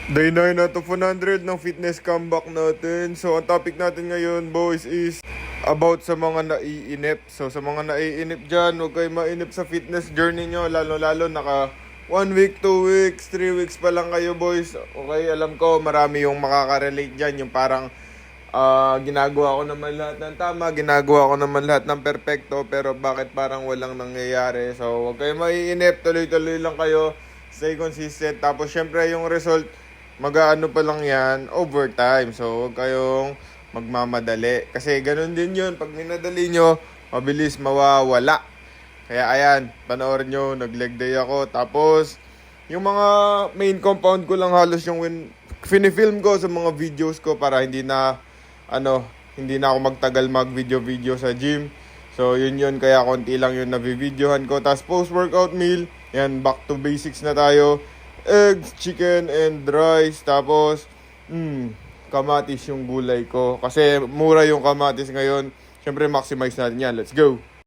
Day 9 out of 100 ng fitness comeback natin. So, ang topic natin ngayon, boys, is about sa mga naiinip. So, sa mga naiinip dyan, huwag kayo mainip sa fitness journey nyo. Lalo-lalo, naka 1 week, 2 weeks, 3 weeks pa lang kayo, boys. Okay, alam ko, marami yung makaka-relate dyan. Yung parang, ginagawa ko naman lahat ng tama, ginagawa ko naman lahat ng perpekto, pero bakit parang walang nangyayari? So, huwag kayo maiinip, tuloy-tuloy lang kayo. Stay consistent. Tapos, syempre, yung result, mag-aano pa lang yan, overtime. So, huwag kayong magmamadali. Kasi ganun din yun. Pag minadali nyo, mabilis mawawala. Kaya ayan, panoorin nyo, nag-leg day ako. Tapos, yung mga main compound ko lang halos yung finifilm ko sa mga videos ko para hindi na ako magtagal mag-video sa gym. So, yun. Kaya konti lang yun na-videohan ko. Tapos, post-workout meal. Yan, back to basics na tayo. Eggs, chicken, and rice. Tapos, kamatis yung gulay ko. Kasi mura yung kamatis ngayon. Siyempre, maximize natin yan. Let's go!